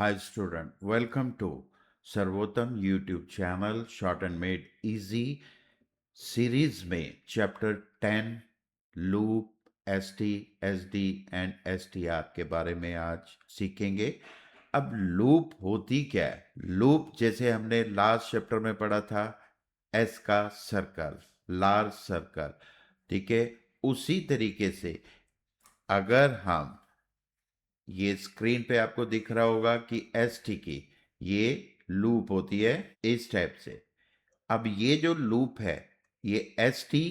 Hi student, welcome to सर्वोत्तम YouTube channel Short and Made Easy series में chapter 10 loop ST SD and STR के बारे में आज सीखेंगे। अब लूप होती क्या है? लूप जैसे हमने लास्ट चैप्टर में पढ़ा था, एस का सर्कल, लार्ज सर्कल, ठीक है। उसी तरीके से अगर हम ये स्क्रीन पे आपको दिख रहा होगा कि एस टी की ये लूप होती है इस टाइप से। अब ये जो लूप है ये एस टी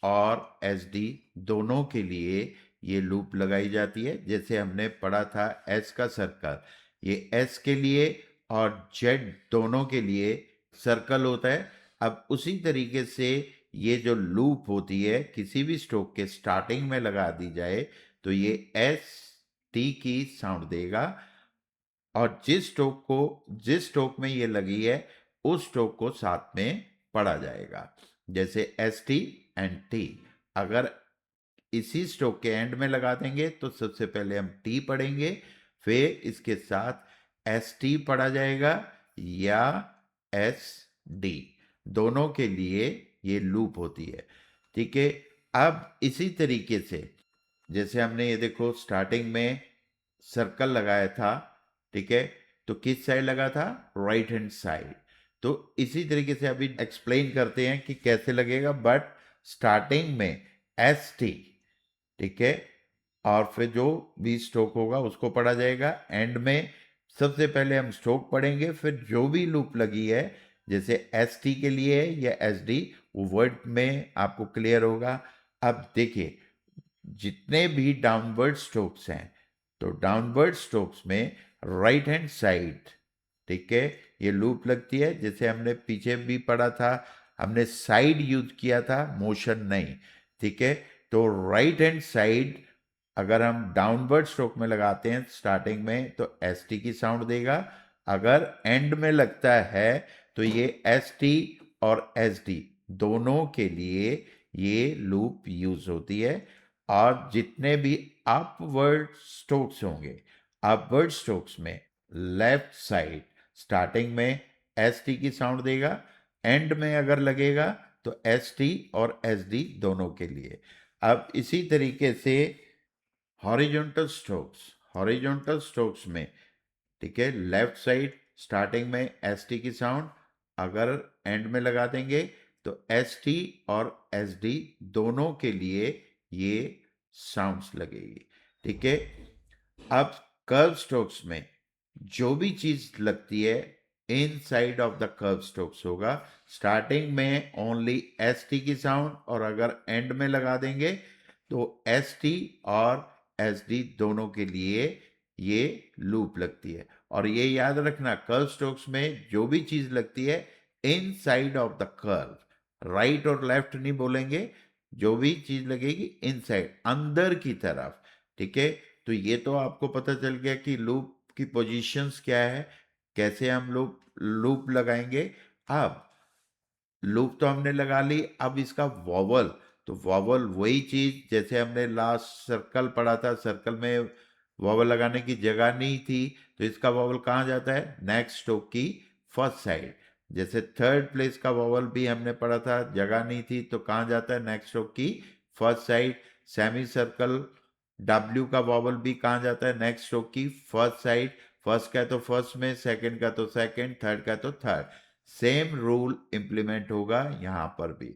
और एस डी दोनों के लिए ये लूप लगाई जाती है। जैसे हमने पढ़ा था एस का सर्कल, ये एस के लिए और जेड दोनों के लिए सर्कल होता है। अब उसी तरीके से ये जो लूप होती है किसी भी स्ट्रोक के स्टार्टिंग में लगा दी जाए तो ये एस टी की साउंड देगा, और जिस स्ट्रोक में ये लगी है उस स्ट्रोक को साथ में पढ़ा जाएगा। जैसे एस टी एंड टी, अगर इसी स्ट्रोक के एंड में लगा देंगे तो सबसे पहले हम टी पढ़ेंगे, फिर इसके साथ एस टी पढ़ा जाएगा या एस डी, दोनों के लिए ये लूप होती है। ठीक है। अब इसी तरीके से जैसे हमने ये देखो स्टार्टिंग में सर्कल लगाया था, ठीक है, तो किस साइड लगा था? Right hand side. तो इसी तरीके से अभी एक्सप्लेन करते हैं कि कैसे लगेगा। बट स्टार्टिंग में एस टी, ठीक है, और फिर जो भी स्ट्रोक होगा उसको पढ़ा जाएगा। एंड में सबसे पहले हम स्ट्रोक पढ़ेंगे, फिर जो भी लूप लगी है जैसे एस टी के लिए है या एस डी, वो वर्ड में आपको क्लियर होगा। अब देखिए जितने भी डाउनवर्ड स्ट्रोक्स हैं तो डाउनवर्ड स्ट्रोक्स में राइट हैंड साइड, ठीक है, ये लूप लगती है। जैसे हमने पीछे भी पढ़ा था, हमने साइड यूज किया था, मोशन नहीं, ठीक है। तो राइट हैंड साइड अगर हम डाउनवर्ड स्ट्रोक में लगाते हैं स्टार्टिंग में तो एस टी की साउंड देगा। अगर एंड में लगता है तो ये एस टी और एस डी दोनों के लिए ये लूप यूज होती है। और जितने भी अपवर्ड स्ट्रोक्स होंगे, अपवर्ड स्ट्रोक्स में लेफ्ट साइड स्टार्टिंग में एस टी की साउंड देगा, एंड में अगर लगेगा तो एस टी और एस डी दोनों के लिए। अब इसी तरीके से हॉरिजॉन्टल स्ट्रोक्स, हॉरिजॉन्टल स्ट्रोक्स में, ठीक है, लेफ्ट साइड स्टार्टिंग में एस टी की साउंड, अगर एंड में लगा देंगे तो एस टी और एस डी दोनों के लिए ये साउंड्स लगेगी। ठीक है। अब कर्व स्ट्रोक्स में जो भी चीज लगती है inside of the curve strokes होगा। स्टार्टिंग में ओनली एस टी की साउंड, और अगर एंड में लगा देंगे तो एस टी और एस डी दोनों के लिए ये लूप लगती है। और ये याद रखना कर्व स्ट्रोक्स में जो भी चीज लगती है inside of the curve, right और लेफ्ट नहीं बोलेंगे, जो भी चीज लगेगी इन साइड, अंदर की तरफ। ठीक है। तो ये तो आपको पता चल गया कि लूप की पोजीशंस क्या है, कैसे हम लोग लूप लगाएंगे। अब लूप तो हमने लगा ली, अब इसका वॉवल, तो वॉवल वही चीज जैसे हमने लास्ट सर्कल पढ़ा था, सर्कल में वॉवल लगाने की जगह नहीं थी तो इसका वॉवल कहाँ जाता है? नेक्स्ट स्ट्रोक की फर्स्ट साइड। जैसे थर्ड प्लेस का वॉवल भी हमने पढ़ा था, जगह नहीं थी तो कहाँ जाता है? नेक्स्ट स्ट्रोक की first side. Semi circle W का वॉवल भी कहाँ जाता है? नेक्स्ट स्ट्रोक की फर्स्ट साइड। फर्स्ट का तो फर्स्ट में, सेकंड का तो सेकंड, थर्ड का तो थर्ड। सेम रूल इंप्लीमेंट होगा यहां पर भी।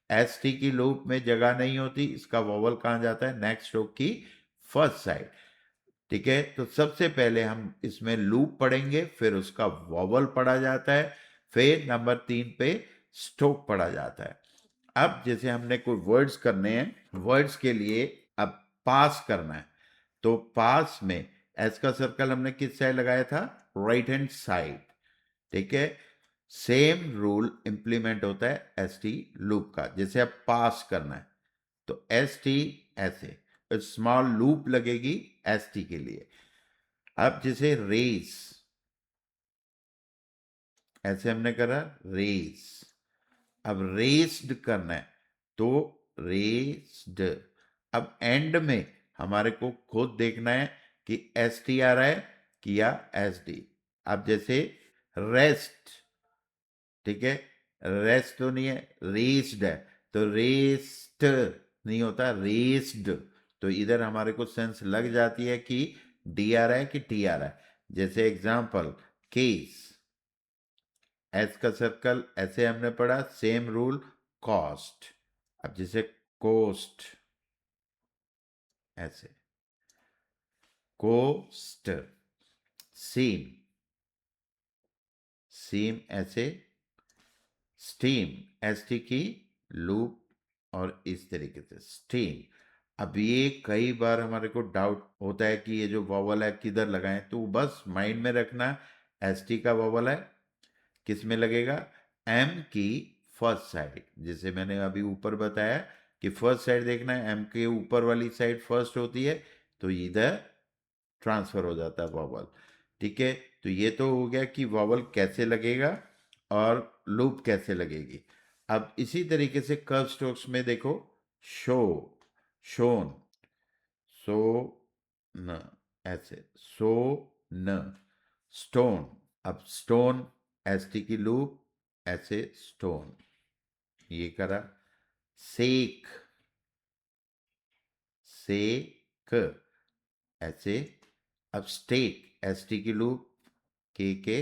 एस टी की लूप में जगह नहीं होती, इसका वॉवल कहां जाता है? नेक्स्ट स्ट्रोक की फर्स्ट साइड। ठीक है। तो सबसे पहले हम इसमें लूप पढ़ेंगे, फिर उसका वॉवल पढ़ा जाता है, फिर नंबर 3 पे स्ट्रोक पढ़ा जाता है। अब जैसे हमने कोई वर्ड्स करने हैं, वर्ड्स के लिए अब पास करना है, तो पास में एस का सर्कल हमने किस साइड लगाया था? Right hand side. ठीक है। सेम रूल इंप्लीमेंट होता है एस टी लूप का। जैसे अब पास करना है तो एस टी ऐसे स्मॉल लूप लगेगी एस टी के लिए। अब जैसे रेस, ऐसे हमने करा रेस, अब रेस्ड करना है तो रेस्ड। अब एंड में हमारे को खुद देखना है कि एस टी आ रहा है कि या एस डी। अब जैसे रेस्ट, ठीक है, रेस्ट तो नहीं है, रेस्ड है, तो रेस्ट नहीं होता, रेस्ड। तो इधर हमारे को सेंस लग जाती है कि डी आ रहा है कि टी आ रहा है। जैसे एग्जांपल, केस, एस का सर्कल, ऐसे हमने पढ़ा, सेम रूल, कॉस्ट। अब जैसे कोस्ट, ऐसे कोस्ट, सीम, सीम ऐसे, स्टीम, एस टी की लूप, और इस तरीके से स्टीम। अब ये कई बार हमारे को डाउट होता है कि ये जो वॉवल है किधर लगाएं, तो बस माइंड में रखना, एस टी का वॉवल है, किस में लगेगा, एम की फर्स्ट साइड। जैसे मैंने अभी ऊपर बताया कि फर्स्ट साइड देखना है, एम के ऊपर वाली साइड फर्स्ट होती है, तो इधर ट्रांसफर हो जाता है वॉवल। ठीक है, तो ये तो हो गया कि वॉवल कैसे लगेगा और लूप कैसे लगेगी। अब इसी तरीके से कर्व स्ट्रोक्स में देखो, शो, शोन, सो न, ऐसे सो न, स्टोन। अब स्टोन, एस टी की लूप, ऐसे स्टोन, ये करा। सेक, सेक, ऐसे। अब स्टेक, एस टी की लूप, के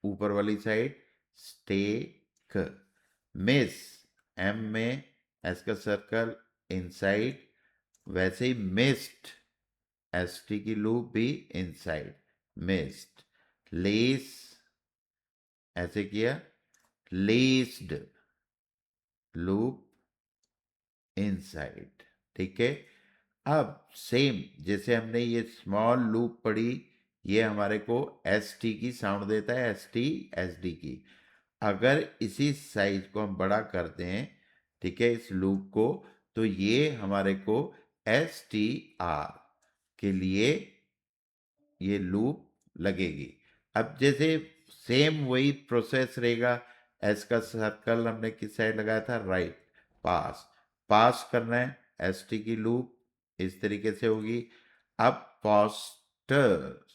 ऊपर वाली साइड, स्टेक। मिस, एम में एस का सर्कल इनसाइड, वैसे ही मिस्ट, एस टी की लूप भी इनसाइड, मिस्ट। लेस, ऐसे किया, लेस्ड, लूप इनसाइड। ठीक है, अब सेम जैसे हमने ये स्मॉल लूप पढ़ी, ये हमारे को एस टी की साउंड देता है, एस टी एस डी की। अगर इसी साइज को हम बड़ा करते हैं, ठीक है, इस लूप को, तो ये हमारे को एस टी आर के लिए ये लूप लगेगी। अब जैसे सेम वही प्रोसेस रहेगा, एस का सर्कल हमने किस साइड लगाया था, राइट, पास, पास करना है, एस टी की लूप इस तरीके से होगी। अब पॉस्टर,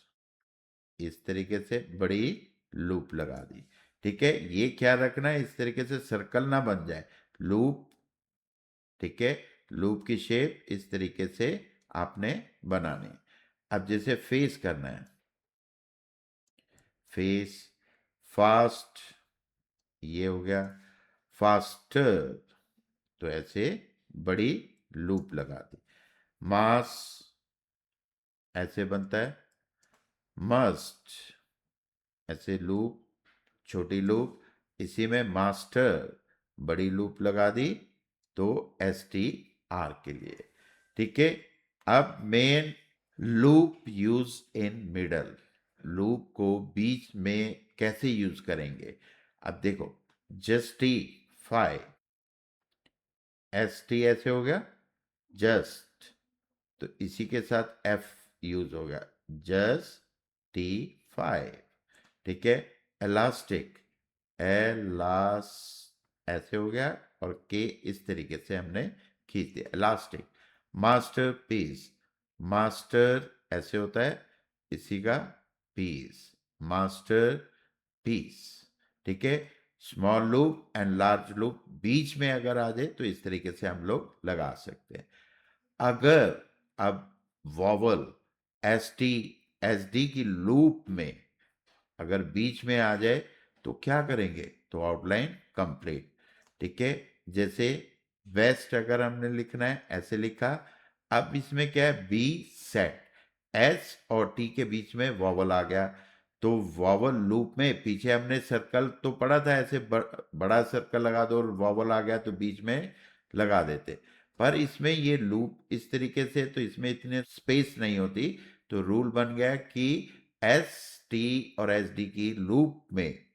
इस तरीके से बड़ी लूप लगा दी। ठीक है, ये क्या रखना है, इस तरीके से सर्कल ना बन जाए, लूप। ठीक है, लूप की शेप इस तरीके से आपने बनानी। अब जैसे फेस करना है, फेस, फास्ट, ये हो गया, फास्टर, तो ऐसे बड़ी लूप लगा दी। मास, ऐसे बनता है, मस्ट, ऐसे लूप, छोटी लूप, इसी में मास्टर, बड़ी लूप लगा दी, तो एस टी आर के लिए। ठीक है, अब main, loop use in middle, loop को बीच में कैसे यूज करेंगे। अब देखो, जस्टिफाई, एस टी ऐसे हो गया, जस्ट, तो इसी के साथ एफ यूज होगा, जस्टिफाई। ठीक है, इलास्टिक, एलास, ऐसे हो गया, और के इस तरीके से हमने खींच दिया, इलास्टिक। मास्टर पीस, मास्टर ऐसे होता है, इसी का पीस, मास्टर पीस। ठीक है, small loop and large loop बीच में अगर आ जाए तो इस तरीके से हम लोग लगा सकते हैं। अगर अब vowel S T S D की लूप में अगर बीच में आ जाए तो क्या करेंगे, तो आउटलाइन कंप्लीट। ठीक है, जैसे वेस्ट अगर हमने लिखना है, ऐसे लिखा। अब इसमें क्या है, बी सेट, एस और टी के बीच में वॉवल आ गया, तो वॉवल लूप में पीछे हमने सर्कल तो पढ़ा था, ऐसे बड़ा सर्कल लगा दो और वॉवल आ गया तो बीच में लगा देते। पर इसमें ये लूप इस तरीके से, तो इसमें इतने स्पेस नहीं होती, तो रूल बन गया कि एस टी और एस डी की लूप में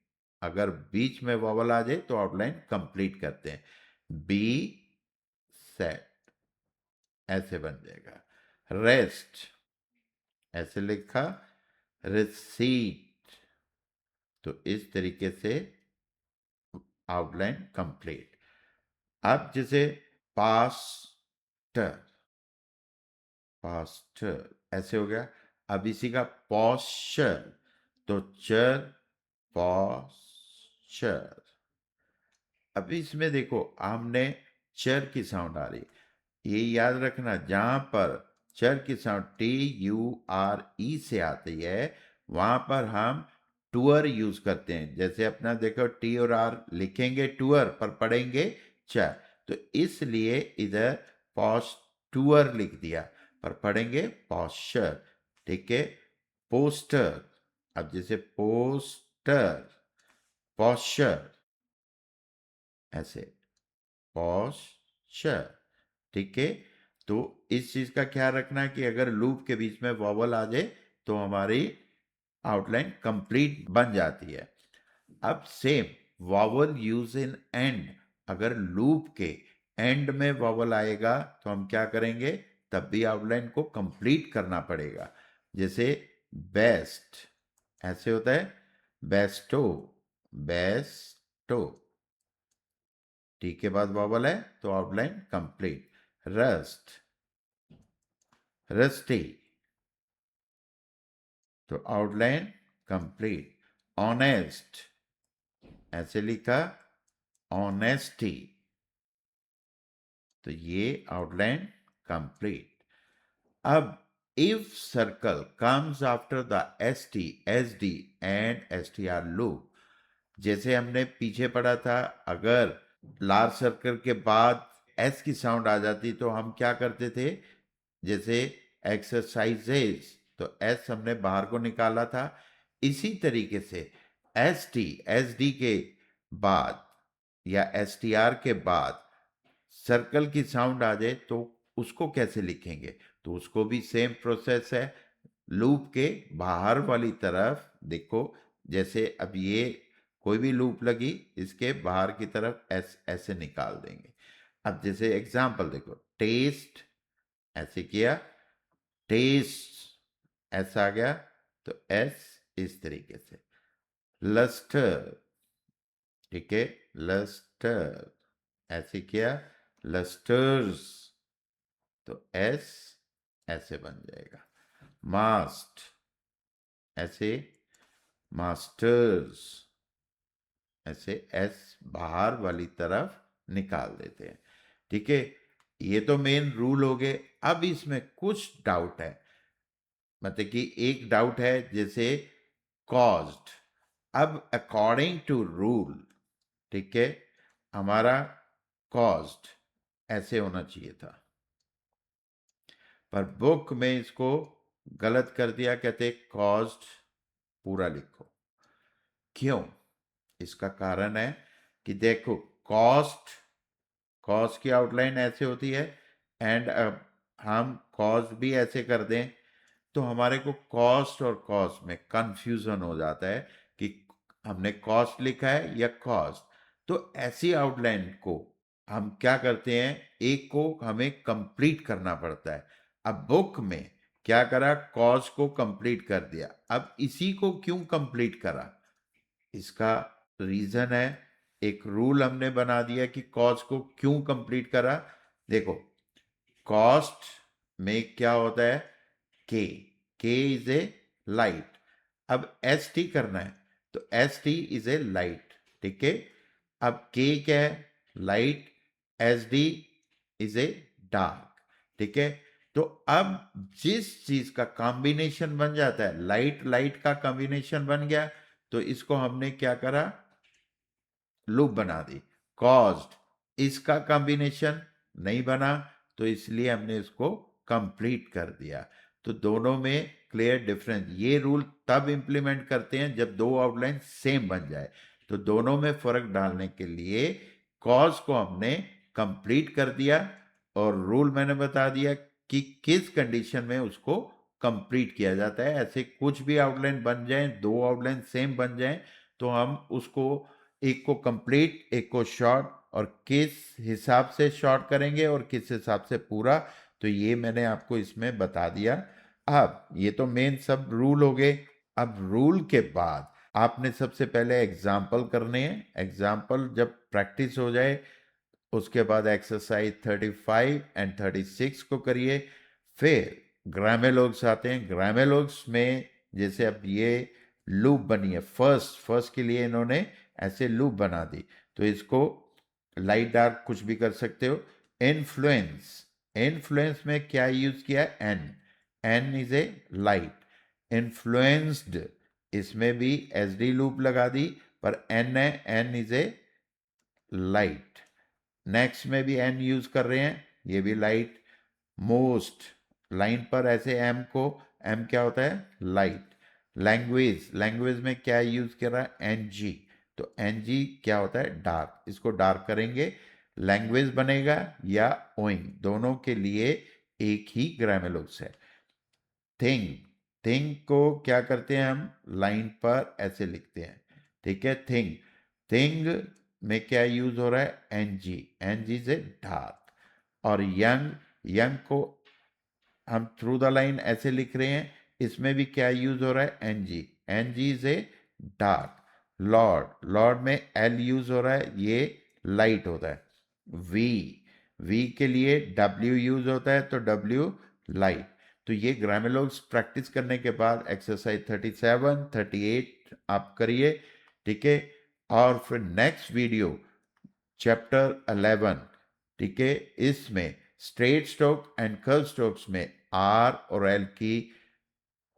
अगर बीच में वॉवल आ जाए तो आउटलाइन कंप्लीट करते हैं, बी सेट, ऐसे बन जाएगा। रेस्ट, ऐसे लिखा, रिसीट, तो इस तरीके से आउटलाइन कंप्लीट। अब जैसे पास्टर, पास्टर ऐसे हो गया। अब इसी का पॉस्चर, तो चर, पॉस्चर। अब इसमें देखो हमने चर की साउंड आ रही, ये याद रखना जहां पर चर की साउंड TURE से आती है वहां पर हम टूअर यूज करते हैं। जैसे अपना देखो टी और आर लिखेंगे टूअर पर पढ़ेंगे चर, तो इसलिए इधर पॉस्टूअर लिख दिया पर पढ़ेंगे पॉस्चर। ठीक है, पोस्टर। अब जैसे पोस्टर, पॉस्चर, ऐसे पॉस्चर। ठीक है, तो इस चीज का ख्याल रखना कि अगर लूप के बीच में वॉवल आ जाए तो हमारी आउटलाइन कंप्लीट बन जाती है। अब same vowel use in and, अगर लूप के एंड में वॉवल आएगा तो हम क्या करेंगे, तब भी आउटलाइन को कंप्लीट करना पड़ेगा। जैसे बेस्ट ऐसे होता है, बेस्टो, बेस्टो, टी के बाद वॉवल है तो आउटलाइन कंप्लीट। रस्ट, रस्टी, तो आउटलाइन कंप्लीट। ऑनेस्ट, ऐसे लिखा ऑनेस्टी, तो ये आउटलाइन कंप्लीट। अब if circle comes after the ST, SD and STR loop, जैसे हमने पीछे पढ़ा था, अगर लार्ज सर्कल के बाद एस की साउंड आ जाती तो हम क्या करते थे, जैसे एक्सरसाइजेज, तो एस हमने बाहर को निकाला था। इसी तरीके से SD के बाद या STR के बाद सर्कल की साउंड आ जाए तो उसको कैसे लिखेंगे, तो उसको भी सेम प्रोसेस है। लूप के बाहर वाली तरफ देखो, जैसे अब ये कोई भी लूप लगी इसके बाहर की तरफ एस ऐसे निकाल देंगे। अब जैसे एग्जांपल देखो, टेस्ट ऐसे किया, टेस्ट ऐसा आ गया, तो एस इस तरीके से। लस्टर, ठीक है, लस्टर ऐसे किया, लस्टर्स, तो एस ऐसे बन जाएगा। मास्ट ऐसे, मास्टर्स ऐसे, एस बाहर वाली तरफ निकाल देते हैं। ठीक है, ये तो मेन रूल हो गए। अब इसमें कुछ डाउट है, मतलब कि एक डाउट है जैसे कॉज्ड। अब अकॉर्डिंग टू रूल, ठीक है, हमारा कॉज्ड ऐसे होना चाहिए था, पर बुक में इसको गलत कर दिया, कहते कॉज्ड पूरा लिखो। क्यों, इसका कारण है कि देखो कॉस्ट, कॉस्ट की आउटलाइन ऐसे होती है, एंड अब हम कॉस्ट भी ऐसे कर दें तो हमारे को कॉस्ट और कॉस्ट में कंफ्यूजन हो जाता है कि हमने कॉस्ट लिखा है या कॉस्ट। तो ऐसी आउटलाइन को हम क्या करते हैं, एक को हमें कंप्लीट करना पड़ता है। अब बुक में क्या करा, कॉस्ट को कंप्लीट कर दिया। अब इसी को क्यों कंप्लीट करा, इसका रीजन है, एक रूल हमने बना दिया कि कॉस्ट को क्यों कंप्लीट करा। देखो कॉस्ट में क्या होता है, के, के इज ए लाइट। अब एस टी करना है तो S T is a light, ठीक है। अब के क्या है, light, S D is a dark, ठीक है। तो अब जिस चीज का कॉम्बिनेशन बन जाता है, लाइट लाइट का कॉम्बिनेशन बन गया, तो इसको हमने क्या करा, लूप बना दी। कॉज्ड, इसका कॉम्बिनेशन नहीं बना तो इसलिए हमने इसको कंप्लीट कर दिया। तो दोनों में क्लियर डिफरेंस, ये रूल तब इंप्लीमेंट करते हैं जब दो आउटलाइन सेम बन जाए। तो दोनों में फर्क डालने के लिए कॉज को हमने कंप्लीट कर दिया और रूल मैंने बता दिया कि किस कंडीशन में उसको कंप्लीट किया जाता है। ऐसे कुछ भी आउटलाइन बन जाए, दो आउटलाइन सेम बन जाए, तो हम उसको एक को कंप्लीट एक को शॉर्ट, और किस हिसाब से शॉर्ट करेंगे और किस हिसाब से पूरा, तो ये मैंने आपको इसमें बता दिया। अब ये तो मेन सब रूल हो गए। अब रूल के बाद आपने सबसे पहले एग्जाम्पल करने हैं। एग्जाम्पल जब प्रैक्टिस हो जाए उसके बाद एक्सरसाइज 35 एंड 36 को करिए। फिर ग्रामेलोग्स आते हैं, ग्रामेलोग्स में जैसे अब ये लूप बनी है। फर्स्ट फर्स्ट के लिए इन्होंने ऐसे लूप बना दी। तो इसको लाइट डार्क कुछ भी कर सकते हो। इन्फ्लुएंस, इन्फ्लुएंस में क्या यूज किया है? N, N is a light. Influenced, इसमें भी एस डी लूप लगा दी, पर एन है, N is a light. Next में भी एन यूज कर रहे हैं, ये भी लाइट। मोस्ट, लाइन पर ऐसे एम को, एम क्या होता है? लाइट। लैंग्वेज, लैंग्वेज में क्या यूज कर रहा है? N G. तो एन जी क्या होता है? डार्क। इसको डार्क करेंगे, लैंग्वेज बनेगा या ओइंग, दोनों के लिए एक ही ग्रामेलोस है। थिंग, थिंग को क्या करते हैं हम? लाइन पर ऐसे लिखते हैं, ठीक है। थिंग, थिंग में क्या यूज हो रहा है? एन जी, एन जी से डार्क। और यंग, यंग को हम थ्रू द लाइन ऐसे लिख रहे हैं, इसमें भी क्या यूज हो रहा है? एन जी, एन जी से डार्क। लॉर्ड, लॉर्ड में एल यूज हो रहा है, ये लाइट होता है। वी, वी के लिए डब्ल्यू यूज होता है, तो डब्ल्यू लाइट। तो ये ग्रामेलोस प्रैक्टिस करने के बाद एक्सरसाइज 37, 38 आप करिए, ठीक है। और फिर नेक्स्ट वीडियो चैप्टर 11, ठीक है, इसमें straight stroke and curve strokes में आर और एल की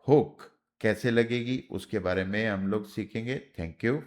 हुक कैसे लगेगी उसके बारे में हम लोग सीखेंगे। Thank you.